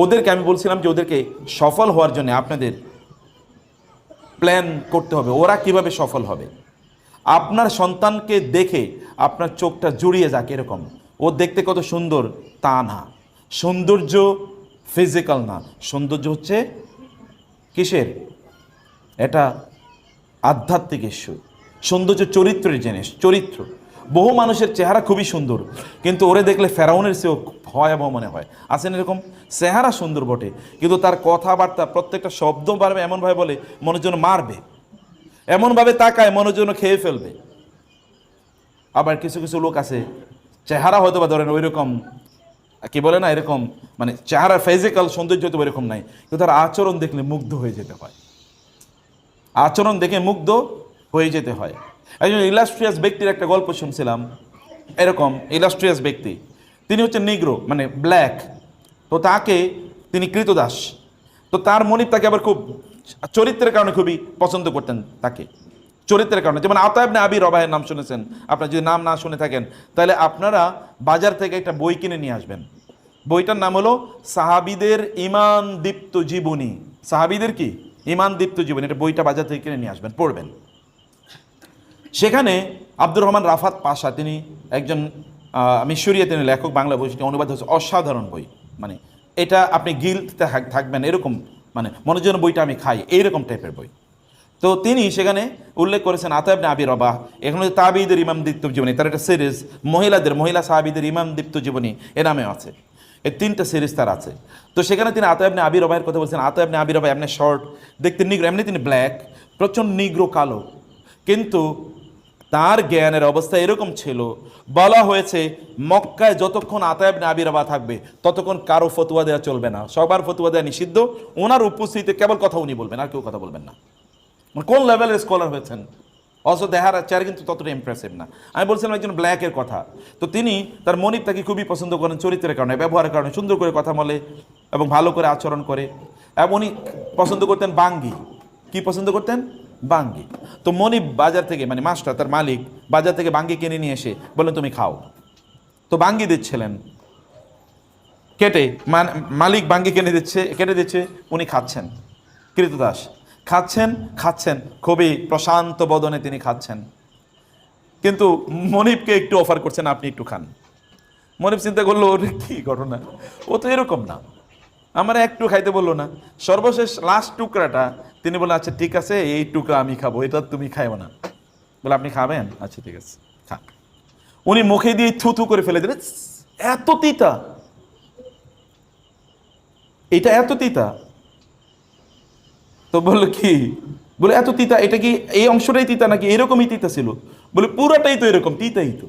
ওদেরকে আমি বলছিলাম যে ওদেরকে সফল হওয়ার জন্য আপনাদের প্ল্যান করতে হবে, ওরা কিভাবে সফল হবে। আপনার সন্তানকে দেখে আপনার চোখটা জুড়িয়ে যাক এরকম, ও দেখতে কত সুন্দর তা না। সৌন্দর্য ফিজিক্যাল না, সৌন্দর্য হচ্ছে কিসের? এটা আধ্যাত্মিক ইস্যু। সৌন্দর্য চরিত্রের জিনিস, চরিত্র। বহু মানুষের চেহারা খুবই সুন্দর, কিন্তু ওরে দেখলে ফেরাউনের চেয়েও ভয়াবহ মনে হয়। আছেন এরকম? চেহারা সুন্দর বটে, কিন্তু তার কথাবার্তা প্রত্যেকটা শব্দ পারবে এমনভাবে বলে মনের জন্য মারবে, এমনভাবে তাকায় মনের জন্য খেয়ে ফেলবে। আবার কিছু কিছু লোক আছে চেহারা হয়তো বা ধরেন ওই রকম কি বলে না, এরকম মানে চেহারা ফিজিক্যাল সৌন্দর্য হয়তো এরকম নাই, কিন্তু তার আচরণ দেখলে মুগ্ধ হয়ে যেতে হয়, আচরণ দেখে মুগ্ধ হয়ে যেতে হয়। একজন ইলাস্ট্রিয়াস ব্যক্তির একটা গল্প শুনছিলাম, এরকম ইলাস্ট্রিয়াস ব্যক্তি, তিনি হচ্ছেন নিগ্রো মানে ব্ল্যাক, তো তাকে তিনি কৃতদাস, তো তার মনিব তাকে আবার খুব চরিত্রের কারণে খুবই পছন্দ করতেন তাকে, চরিত্রের কারণে। যেমন আতা ইবনে আবি রবাহের নাম শুনেছেন, আপনারা যদি নাম না শুনে থাকেন তাহলে আপনারা বাজার থেকে একটা বই কিনে নিয়ে আসবেন। বইটার নাম হলো সাহাবীদের ঈমান দীপ্ত জীবনী। সাহাবীদের কি? ঈমান দীপ্ত জীবনী। এটা বইটা বাজার থেকে কিনে নিয়ে আসবেন, পড়বেন। সেখানে আব্দুর রহমান রাফাত পাশা, তিনি একজন মিশরীয়, তিনি লেখক, বাংলা বই, সেটা অনুবাদ হচ্ছে। অসাধারণ বই, মানে এটা আপনি গিলতে থাকবেন এরকম, মানে মনের জন্য বইটা আমি খাই এইরকম টাইপের বই। তো তিনি সেখানে উল্লেখ করেছেন আতা ইবনে আবি রবাহ, এখানে তাবিঈদের ইমাম দীপ্ত জীবনী, তার একটা সিরিজ, মহিলা সাহাবীদের ইমাম দীপ্ত জীবনী এ নামে আছে। এই 3টা সিরিজ তার আছে। তো সেখানে তিনি আতা ইবনে আবি রবাহের কথা বলছেন। আতা ইবনে আবি রবাহ এমনি শর্ট, দেখতে নিগ্রো, এমনি তিনি ব্ল্যাক, প্রচণ্ড নিগ্রো কালো, কিন্তু তার জ্ঞানের অবস্থা এরকম ছিল, বলা হয়েছে মক্কায় যতক্ষণ আতা ইবনে আবি রবাহ থাকবে ততক্ষণ কারো ফতোয়া দেওয়া চলবে না, সবার ফতোয়া দেওয়া নিষিদ্ধ, ওনার উপস্থিতিতে কেবল কথা উনি বলবেন, আর কেউ কথা বলবেন না। কোন লেভেলের স্কলার হয়েছেন, অথচ দেখার চেহারা কিন্তু ততটা ইমপ্রেসিভ না। আমি বলছিলাম একজন ব্ল্যাকের কথা, তো তিনি তার মনিব তাকে খুবই পছন্দ করেন চরিত্রের কারণে, ব্যবহারের কারণে, সুন্দর করে কথা বলে এবং ভালো করে আচরণ করে। উনি পছন্দ করতেন বাঙ্গি। কি পছন্দ করতেন? বাঙ্গি। তো মনিব বাজার থেকে, মানে মাস্টার, তার মালিক বাজার থেকে বাঙ্গি কিনে নিয়ে এসে বললেন তুমি খাও। তো বাঙ্গি দিচ্ছিলেন কেটে, মালিক বাঙ্গি কেটে দিচ্ছে, উনি খাচ্ছেন, কৃতদাস খাচ্ছেন খুবই প্রশান্ত বদনে তিনি খাচ্ছেন, কিন্তু মনিবকে একটু অফার করছেন আপনি একটু খান। মনিব চিন্তা করলো ওর কি ঘটনা, ও তো এরকম না, আমার একটু খাইতে বললো না। সর্বশেষ লাস্ট টুকরাটা তিনি বললেন আচ্ছা ঠিক আছে, এই টুকরা আমি খাবো, এটা তুমি খাইও না। বলে আপনি খাবেন? আচ্ছা ঠিক আছে খান। উনি মুখে দিয়ে থুথু করে ফেলে দিলেন, এত তিতা, এটা এত তিতা। তো বললো কি? বলে এত তিতা, এটা কি এই অংশটাই তিতা নাকি এরকমই তিতা ছিল? বলে পুরাটাই তো এরকম তিতাই তো।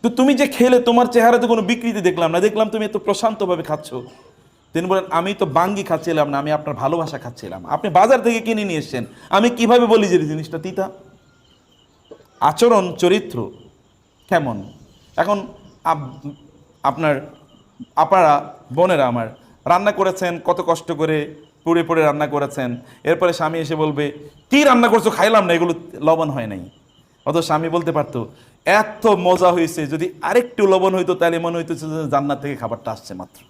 তো তুমি যে খেলে তোমার চেহারাতে কোনো বিকৃতি দেখলাম না, দেখলাম তুমি এত প্রশান্তভাবে খাচ্ছ। তিনি বলেন আমি তো বাঙ্গি খাচ্ছিলাম না, আমি আপনার ভালোবাসা খাচ্ছিলাম, আপনি বাজার থেকে কিনে নিয়ে এসছেন, আমি কিভাবে বলি যে জিনিসটা তিতা? আচরণ চরিত্র কেমন? এখন আপনারা বোনেরা আমার রান্না করেছেন, কত কষ্ট করে পুড়ে পুড়ে রান্না করেছেন, এরপরে স্বামী এসে বলবে কি রান্না করছো, খাইলাম না, এগুলো লবণ হয় নাই। অত স্বামী বলতে পারতো এত মজা হয়েছে, যদি আরেকটু লবণ হইতো তাহলে মনে হইতো জান্নাত থেকে খাবারটা আসছে মাত্র।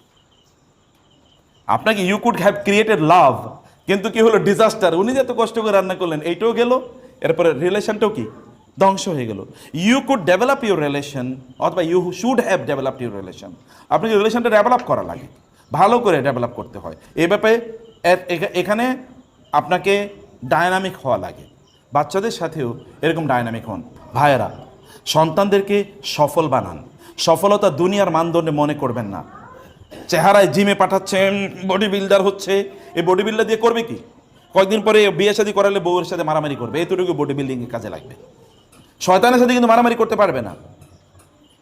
আপনাকে ইউ কুড হ্যাভ ক্রিয়েটেড লাভ, কিন্তু কি হলো? ডিজাস্টার। উনি যে এত কষ্ট করে রান্না করলেন এইটাও গেল, এরপরে রিলেশনটাও কি ধ্বংস হয়ে গেল। You could develop your relation, অথবা you should have developed your relation. আপনাকে রিলেশনটা ডেভেলপ করা লাগে, ভালো করে ডেভেলপ করতে হয়। এই ব্যাপারে এখানে আপনাকে ডায়নামিক হওয়া লাগে। বাচ্চাদের সাথেও এরকম ডায়নামিক হন। ভাইয়েরা, সন্তানদেরকে সফল বানান। সফলতা দুনিয়ার মানদণ্ডে মনে করবেন না। চেহারায় জিমে পাঠাচ্ছেন, বডি বিল্ডার হচ্ছে, এই বডি বিল্ডার দিয়ে করবে কি? কয়েকদিন পরে বিয়ে শাদী করালে বউয়ের সাথে মারামারি করবে, এতটুকু বডি বিল্ডিংয়ে কাজে লাগবে। শয়তানের সাথে কিন্তু মারামারি করতে পারবে না,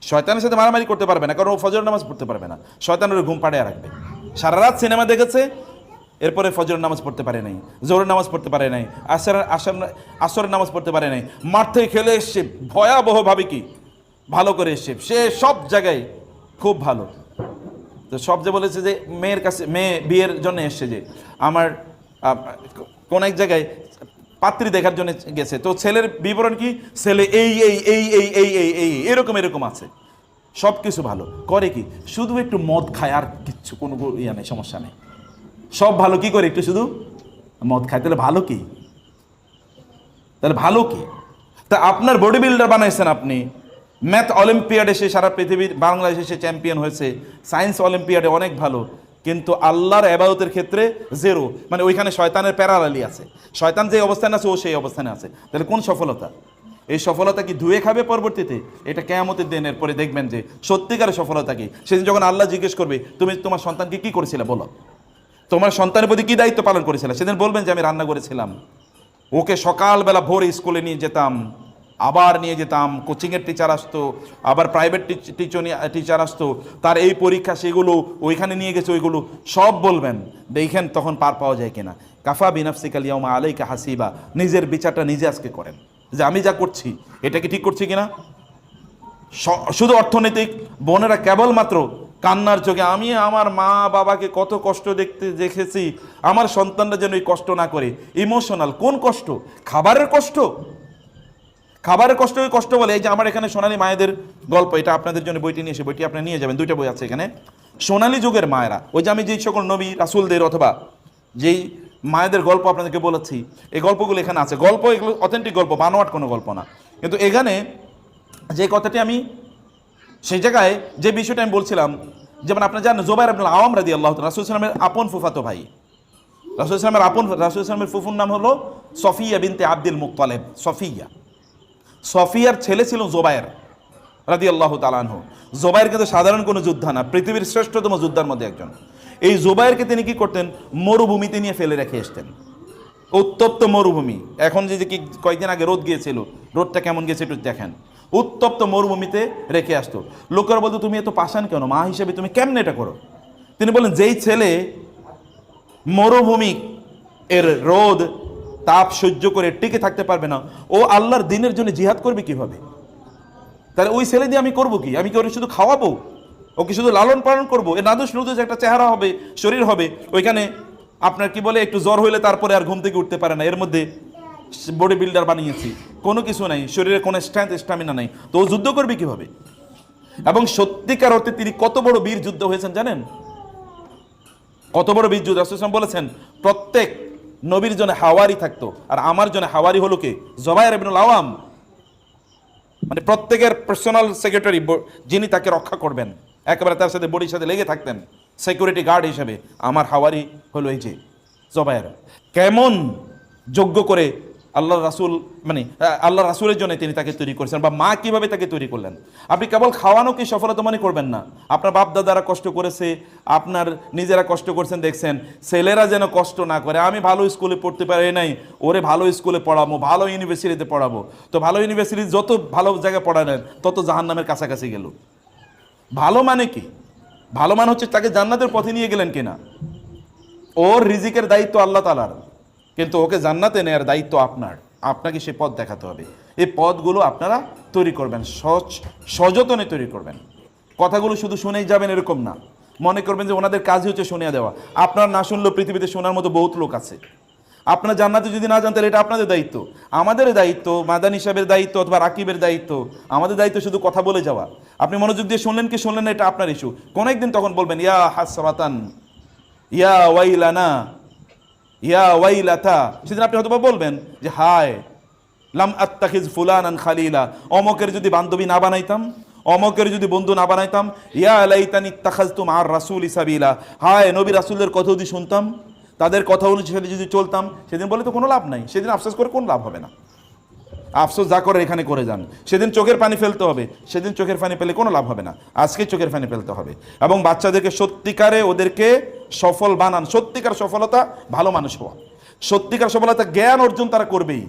শয়তানের সাথে মারামারি করতে পারবে না, কারণ ও ফজর নামাজ পড়তে পারবে না, শয়তানের ঘুম পাড়িয়ে রাখবে। সারা রাত সিনেমা দেখেছে, এরপরে ফজর নামাজ পড়তে পারে নাই, জোহরের নামাজ পড়তে পারে নাই, আসরের নামাজ পড়তে পারে নাই, মাঠ থেকে খেলে এসছে ভয়াবহভাবে, কি ভালো করে এসছে, সে সব জায়গায় খুব ভালো। তো সব যে বলেছে যে মেয়ের কাছে, মেয়ে বিয়ের জন্য এসছে, যে আমার কোন এক জায়গায় পাত্রী দেখার জন্য গেছে, তো ছেলের বিবরণ কি, ছেলে এই এই এই এই এই এই এই এরকম এরকম আছে, সব কিছু ভালো, করে কি শুধু একটু মদ খায়, আর কিচ্ছু কোনো ইয়া নেই, সমস্যা নেই, সব ভালো। কি করে? একটু শুধু মদ খায়। তাহলে ভালো কি? তাহলে ভালো কি? তা আপনার বডি বিল্ডার বানাইছেন আপনি, ম্যাথ অলিম্পিয়াডে সে সারা পৃথিবীর, বাংলাদেশে সে চ্যাম্পিয়ন হয়েছে, সায়েন্স অলিম্পিয়াডে অনেক ভালো, কিন্তু আল্লাহর ইবাদতের ক্ষেত্রে জিরো। মানে ওইখানে শয়তানের প্যারালালি আছে, শয়তান যে অবস্থানে আছে ও সেই অবস্থানে আছে। তাহলে কোন সফলতা? এই সফলতা কি ধুয়ে খাবে পরবর্তীতে? এটা কিয়ামতের দিনের পরে দেখবেন যে সত্যিকারের সফলতা কি। সেদিন যখন আল্লাহ জিজ্ঞেস করবে, তুমি তোমার সন্তানকে কি করেছিলে বলো, তোমার সন্তানের প্রতি কি দায়িত্ব পালন করেছিলে, সেদিন বলবেন যে আমি রান্না করেছিলাম, ওকে সকালবেলা ভোরে স্কুলে নিয়ে যেতাম, আবার নিয়ে যেতাম, কোচিংয়ের টিচার আসতো, আবার প্রাইভেট টিচার আসতো, তার এই পরীক্ষা সেগুলো ওইখানে নিয়ে গেছে, ওইগুলো সব বলবেন। দেখেন তখন পার পাওয়া যায় কিনা। কাফা বিনাফসিকা আল-ইয়াওমা আলাইকা হাসিবা, নিজের বিচারটা নিজে আজকে করেন যে আমি যা করছি এটা কি ঠিক করছি কিনা। শুধু অর্থনৈতিক, বোনেরা কেবলমাত্র কান্নার চোখে, আমি আমার মা বাবাকে কত কষ্ট দেখেছি, আমার সন্তানরা যেন এই কষ্ট না করে। ইমোশনাল কোন কষ্ট? খাবারের কষ্ট। খাবারের কষ্ট ওই কষ্ট বলে। এই যে আমার এখানে সোনালী মায়েদের গল্প, এটা আপনাদের জন্য বইটি নিয়ে এসে, বইটি আপনি নিয়ে যাবেন, দুইটা বই আছে এখানে। সোনালী যুগের মায়েরা, ওই যে আমি যেই সকল নবী রাসূলদের অথবা যেই মায়েদের গল্প আপনাদেরকে বলেছি, এই গল্পগুলো এখানে আছে। গল্প এগুলো অথেন্টিক গল্প, বানোয়াট কোনো গল্প না। কিন্তু এখানে যে কথাটি আমি সেই জায়গায় যে বিষয়টা আমি বলছিলাম, যেমন আপনারা জানেন জুবাইর ইবনে আওয়াম রাদিয়াল্লাহু তাআলা রাসূল সাল্লাল্লাহু আলাইহি ওয়াসাল্লামের আপন ফুফাতো ভাই। রাসূল সাল্লাল্লাহু ফুফুর নাম হলো সফিয়া বিনতে আব্দুল মুত্তালিব। সফিয়ার ছেলে ছিল জুবাইর রাদিয়াল্লাহু তাআলা আনহু। জুবাইর কিন্তু সাধারণ কোনো যোদ্ধা না, পৃথিবীর শ্রেষ্ঠতম যোদ্ধার মধ্যে একজন। এই জুবাইরকে তিনি কি করতেন? মরুভূমিতে নিয়ে ফেলে রেখে আসতেন, উত্তপ্ত মরুভূমি। এখন যে কি কয়েকদিন আগে রোদ গিয়েছিল, রোদটা কেমন গেছে একটু দেখেন। উত্তপ্ত মরুভূমিতে রেখে আসতো। লোকেরা বলতো তুমি এত পাষাণ কেন, মা হিসেবে তুমি কেমনে এটা করো? তিনি বলেন যেই ছেলে মরুভূমি এর রোদ তাপ সহ্য করে টিকে থাকতে পারবে না, ও আল্লাহর দ্বীনের জন্য জিহাদ করবে কিভাবে? তাহলে ওই ছেলে দিয়ে আমি করবো কি? আমি কি ওরে শুধু খাওয়াবো, ওকে শুধু লালন পালন করবো? এ নাদুস নুদুস একটা চেহারা হবে, শরীর হবে, ওইখানে আপনার কি বলে একটু জ্বর হইলে তারপরে আর ঘুম থেকে উঠতে পারে না, এর মধ্যে বডি বিল্ডার বানিয়েছি, কোনো কিছু নাই, শরীরে কোনো স্ট্রেংথ স্টামিনা নাই, তো ও যুদ্ধ করবে কিভাবে? এবং সত্যিকার অর্থে তিনি কত বড় বীর যুদ্ধ হয়েছেন জানেন? কত বড় বীর যুদ্ধ! রাসূল সাল্লাল্লাহু আলাইহি ওয়াসাল্লাম বলেছেন প্রত্যেক নবীর জন্য হাওয়ারি থাকতো, আর আমার জন্য হাওয়ারি হলো কে? জুবাইর ইবনে আওয়াম। মানে প্রত্যেকের পার্সোনাল সেক্রেটারি, যিনি তাকে রক্ষা করবেন, একেবারে তার সাথে বডির সাথে লেগে থাকতেন সিকিউরিটি গার্ড হিসেবে, আমার হাওয়ারি হলো এই যে জুবাইর। কেমন যোগ্য করে আল্লাহ রাসূল, মানে আল্লাহ রাসূলের জন্য তিনি তাকে তৈরি করেছেন, বা মা কিভাবে তাকে তৈরি করলেন। আপনি কেবল খাওয়ানো কি সফলতা মনে করবেন না, আপনার বাপ দাদারা কষ্ট করেছে, আপনার নিজেরা কষ্ট করছেন, দেখছেন ছেলেরা যেন কষ্ট না করে। আমি ভালো স্কুলে পড়তে পারি নাই, ওরে ভালো স্কুলে পড়াবো, ভালো ইউনিভার্সিটিতে পড়াবো। তো ভালো ইউনিভার্সিটি যত ভালো জায়গায় পড়ালেন তত জাহান্নামের কাছাকাছি গেল। ভালো মানে কি? ভালো মানে হচ্ছে তাকে জান্নাতের পথে নিয়ে গেলেন কিনা। ওর রিজিকের দায়িত্ব আল্লাহ তাআলার, কিন্তু ওকে জান্নাতে নেয়ার দায়িত্ব আপনার। আপনাকে সে পথ দেখাতে হবে। এই পথগুলো আপনারা তৈরি করবেন, সযত্নে তৈরি করবেন। কথাগুলো শুধু শুনেই যাবেন এরকম না, মনে করবেন যে ওনাদের কাজই হচ্ছে শুনিয়ে দেওয়া। আপনার না শুনলেও পৃথিবীতে শোনার মতো বহুত লোক আছে। আপনার জান্নাতে যদি না যান তাহলে এটা আপনাদের দায়িত্ব। আমাদের দায়িত্ব, মাদানী সাহেবের দায়িত্ব অথবা রাকিবের দায়িত্ব, আমাদের দায়িত্ব শুধু কথা বলে যাওয়া। আপনি মনোযোগ দিয়ে শুনলেন কি শুনলেন না, এটা আপনার ইস্যু। কোন একদিন তখন বলবেন ইয়া হাসরাতান, ইয়া ওয়াইলানা, ইয়া ওয়াইলাতা। সেদিন আপনি হয়তো বলবেন যে হায় লাম আত্তাখিজ ফুলানান খালিলা, অমকের যদি বান্ধবী না বানাইতাম, অমকের যদি বন্ধু না বানাইতাম। ইয়া লাইতানি ইত্তাখাযতু মা'আর রাসূলি সাবিলা, হায় নবী রাসূলের কথা যদি শুনতাম, তাদের কথা অনুযায়ী যদি চলতাম। সেদিন বলে তো কোনো লাভ নাই, সেদিন আফসোস করে কোনো লাভ হবে না। আফসোস যা করে এখানে করে যান। সেদিন চোখের পানি ফেলতে হবে, সেদিন চোখের পানি পেলে কোনো লাভ হবে না, আজকে চোখের পানি ফেলতে হবে। এবং বাচ্চাদেরকে সত্যিকারে ওদেরকে সফল বানান। সত্যিকার সফলতা ভালো মানুষ হওয়া, সত্যিকার সফলতা জ্ঞান অর্জন তারা করবেই।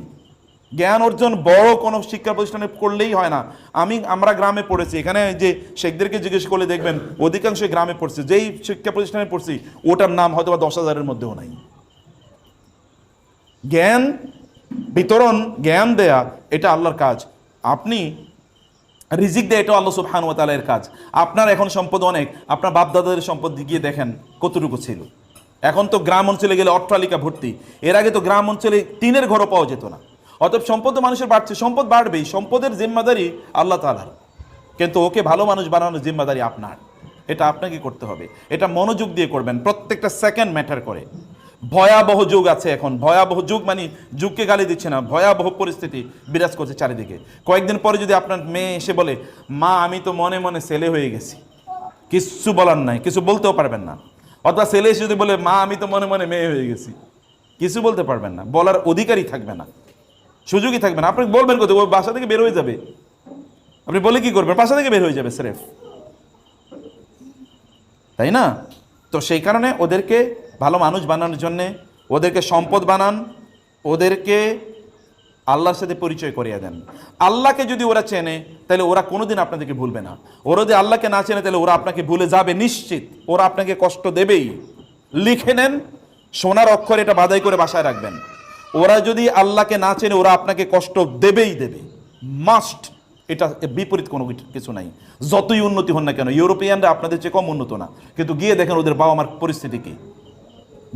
জ্ঞান অর্জন বড় কোনো শিক্ষা প্রতিষ্ঠানে করলেই হয় না। আমরা গ্রামে পড়েছি, এখানে যে শেখদেরকে জিজ্ঞেস করলে দেখবেন অধিকাংশ গ্রামে পড়ছে। যেই শিক্ষা প্রতিষ্ঠানে পড়ছি ওটার নাম হয়তো বা 10,000-এর মধ্যেও নাই। জ্ঞান বিতরণ, জ্ঞান দেয়া এটা আল্লাহর কাজ। আপনি রিজিক দেয় এটা আল্লাহ সুবহানাহু ওয়া তাআলার কাজ। আপনার এখন সম্পদ অনেক, আপনার বাপ দাদাদের সম্পদ গিয়ে দেখেন কতটুকু ছিল। এখন তো গ্রাম অঞ্চলে গেলে অট্টালিকা ভর্তি, এর আগে তো গ্রাম অঞ্চলে টিনের ঘরও পাওয়া যেত না। অতএব সম্পদ তো মানুষের বাড়ছে, সম্পদ বাড়বেই, সম্পদের জিম্মাদারি আল্লাহ তাআলার। কিন্তু ওকে ভালো মানুষ বানানোর জিম্মাদারি আপনার। এটা আপনাকে করতে হবে, এটা মনোযোগ দিয়ে করবেন, প্রত্যেকটা সেকেন্ড ম্যাটার করে। ভয়াবহ যুগ আছে এখন, ভয়াবহ যুগ, মানে যুগকে গালি দিচ্ছে না, ভয়াবহ পরিস্থিতি বিরাজ করছে চারিদিকে। কয়েকদিন পরে যদি আপনার মেয়ে এসে বলে, মা আমি তো মনে মনে ছেলে হয়ে গেছি, কিচ্ছু বলার নাই, কিছু বলতেও পারবেন না। অথবা ছেলে এসে যদি বলে, মা আমি তো মনে মনে মেয়ে হয়ে গেছি, কিছু বলতে পারবেন না, বলার অধিকারই থাকবে না, সুযোগই থাকবে না। আপনি বলবেন কোথায়? ওই বাসা থেকে বের হয়ে যাবে। আপনি বলে কি করবেন? বাসা থেকে বের হয়ে যাবে স্রেফ, তাই না? তো সেই কারণে ওদেরকে ভালো মানুষ বানানোর জন্যে ওদেরকে সম্পদ বানান, ওদেরকে আল্লাহর সাথে পরিচয় করিয়ে দেন। আল্লাহকে যদি ওরা চেনে তাহলে ওরা কোনোদিন আপনাদেরকে ভুলবে না। ওরা যদি আল্লাহকে না চেনে তাহলে ওরা আপনাকে ভুলে যাবে নিশ্চিত, ওরা আপনাকে কষ্ট দেবেই। লিখে নেন, সোনার অক্ষরে এটা বাধাই করে বাসায় রাখবেন। ওরা যদি আল্লাহকে না চেনে ওরা আপনাকে কষ্ট দেবেই দেবে, মাস্ট। এটা বিপরীত কোনো কিছু নাই। যতই উন্নতি হন না কেন, ইউরোপিয়ানরা আপনাদের চেয়ে কম উন্নত না, কিন্তু গিয়ে দেখেন ওদের বাবা মার পরিস্থিতি কি,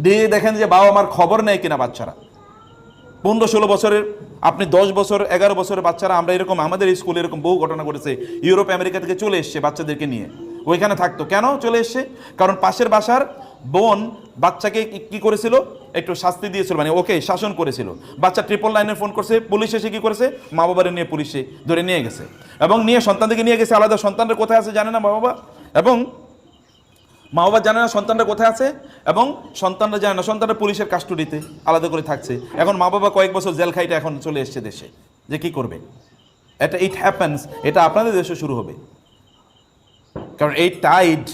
দিয়ে দেখেন যে বাবা মার খবর নেয় কিনা বাচ্চারা। 15-16 বছরের, আপনি 10 বছর 11 বছরের বাচ্চারা, আমরা এরকম আমাদের স্কুলে এরকম বহু ঘটনা ঘটেছে, ইউরোপ আমেরিকা থেকে চলে এসছে বাচ্চাদেরকে নিয়ে, ওইখানে থাকতো। কেন চলে এসছে? কারণ পাশের বাসার বোন বাচ্চাকে কি করেছিল, একটু শাস্তি দিয়েছিল, মানে ওকে শাসন করেছিল। বাচ্চা 999 ফোন করছে, পুলিশ এসে কি করেছে, মা বাবারে নিয়ে পুলিশে ধরে নিয়ে গেছে, এবং নিয়ে সন্তানদেরকে নিয়ে গেছে আলাদা। সন্তানরা কোথায় আছে জানে না মা বাবা, এবং মা বাবা জানে না সন্তানরা কোথায় আছে, এবং সন্তানরা জানে না, সন্তানরা পুলিশের কাস্টডিতে আলাদা করে থাকছে। এখন মা বাবা কয়েক বছর জেল খাইটা এখন চলে এসছে দেশে, যে কি করবে। এটা ইট হ্যাপেন্স, এটা আপনাদের দেশে শুরু হবে। কারণ এই টাইড,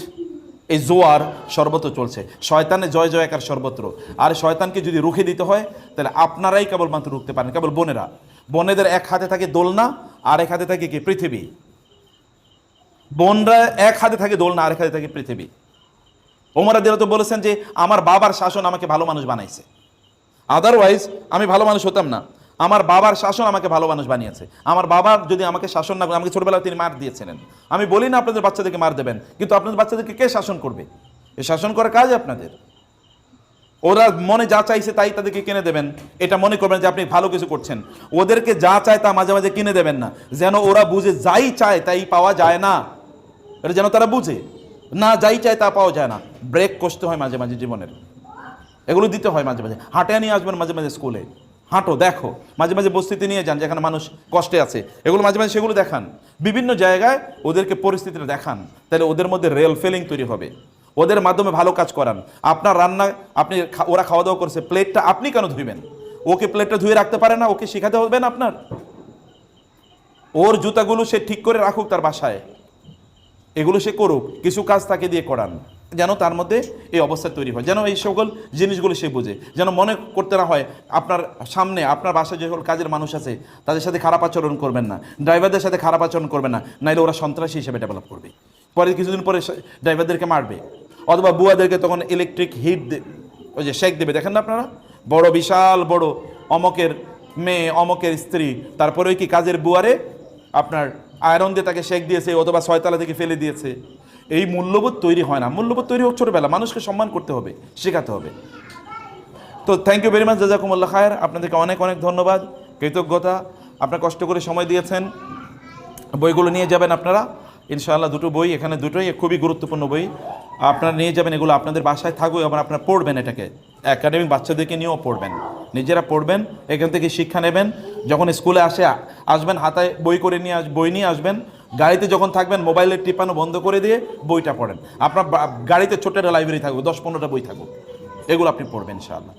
এই জোয়ার সর্বত্র চলছে, শয়তানের জয় জয়কার সর্বত্র। আর শয়তানকে যদি রুখে দিতে হয় তাহলে আপনারাই কেবলমাত্র রুখতে পারেন, কেবল বোনেরা। বোনেদের এক হাতে থাকে দোলনা, আর এক হাতে থাকে কি পৃথিবী। বোনরা এক হাতে থাকে দোলনা, আর এক হাতে থাকে পৃথিবী। ওমর রাদিয়াল্লাহু তো বলেছেন যে আমার বাবার শাসন আমাকে ভালো মানুষ বানাইছে, আদারওয়াইজ আমি ভালো মানুষ হতাম না। আমার বাবার শাসন আমাকে ভালো মানুষ বানিয়েছে। আমার বাবা যদি আমাকে শাসন না করে, আমাকে ছোটবেলায় তিনি মার দিয়েছিলেন। আমি বলি না আপনাদের বাচ্চাদেরকে মার দেবেন, কিন্তু আপনাদের বাচ্চাদেরকে কে শাসন করবে? এই শাসন করার কাজ আপনাদের। ওরা মনে যা চাইছে তাই তাদেরকে কিনে দেবেন, এটা মনে করবেন যে আপনি ভালো কিছু করছেন। ওদেরকে যা চায় তা মাঝে মাঝে কিনে দেবেন না, যেন ওরা বুঝে যাই চায় তাই পাওয়া যায় না, এটা যেন তারা বুঝে না, যাই চায় তা পাওয়া যায় না। ব্রেক কষতে হয় মাঝে মাঝে জীবনের, এগুলো দিতে হয় মাঝে মাঝে। হাঁটে নিয়ে আসবেন মাঝে মাঝে স্কুলে, হাঁটো, দেখো, মাঝে মাঝে বস্তিতে নিয়ে যান যেখানে মানুষ কষ্টে আছে, এগুলো মাঝে মাঝে সেগুলো দেখান। বিভিন্ন জায়গায় ওদেরকে পরিস্থিতিটা দেখান, তাহলে ওদের মধ্যে রিয়েল ফিলিং তৈরি হবে। ওদের মাধ্যমে ভালো কাজ করান। আপনার রান্না, আপনি ওরা খাওয়া দাওয়া করছে, প্লেটটা আপনি কেন ধুইবেন? ওকে প্লেটটা ধুয়ে রাখতে পারে না? ওকে শেখাতে হবে না আপনার? ওর জুতাগুলো সে ঠিক করে রাখুক তার বাসায়, এগুলো সে করুক, কিছু কাজ তাকে দিয়ে করান, যেন তার মধ্যে এই অবস্থা তৈরি হয়, যেন এই সকল জিনিসগুলো সে বুঝে, যেন মনে করতে না হয় আপনার সামনে আপনার বাসায় যে সকল কাজের মানুষ আছে তাদের সাথে খারাপ আচরণ করবেন না, ড্রাইভারদের সাথে খারাপ আচরণ করবেন না, নাইলে ওরা সন্ত্রাসী হিসেবে ডেভেলপ করবে, পরে কিছুদিন পরে ড্রাইভারদেরকে মারবে, অথবা বুয়াদেরকে তখন ইলেকট্রিক হিট ওই যে শেক দেবে। দেখেন না আপনারা, বড় বিশাল বড় অমকের মেয়ে, অমকের স্ত্রী, তারপরে ওই কি কাজের বুয়ারে আপনার আয়রন দিয়ে তাকে শেক দিয়েছে, অথবা 6 তলা থেকে ফেলে দিয়েছে। এই মূল্যবোধ তৈরি হয় না। মূল্যবোধ তৈরি হোক ছোটবেলা, মানুষকে সম্মান করতে হবে, শেখাতে হবে। তো থ্যাংক ইউ ভেরি মাচ, জাযাকুমুল্লাহ খায়ের। আপনাদেরকে অনেক অনেক ধন্যবাদ, কৃতজ্ঞতা। আপনারা কষ্ট করে সময় দিয়েছেন। বইগুলো নিয়ে যাবেন আপনারা ইনশাআল্লাহ, দুটো বই এখানে, দুটোই খুবই গুরুত্বপূর্ণ বই। আপনারা নিয়ে যাবেন, এগুলো আপনাদের বাসায় থাকুক এবং আপনারা পড়বেন, এটাকে একাডেমিক বাচ্চাদেরকে নিয়েও পড়বেন, নিজেরা পড়বেন, এখান থেকে শিক্ষা নেবেন। যখন স্কুলে আসবেন হাতায় বই করে নিয়ে বই নিয়ে আসবেন। গাড়িতে যখন থাকবেন মোবাইলের টিপানো বন্ধ করে দিয়ে বইটা পড়েন। আপনার গাড়িতে ছোট্ট একটা লাইব্রেরি থাকুক, 10-15টা বই থাকুক, এগুলো আপনি পড়বেন ইনশাআল্লাহ।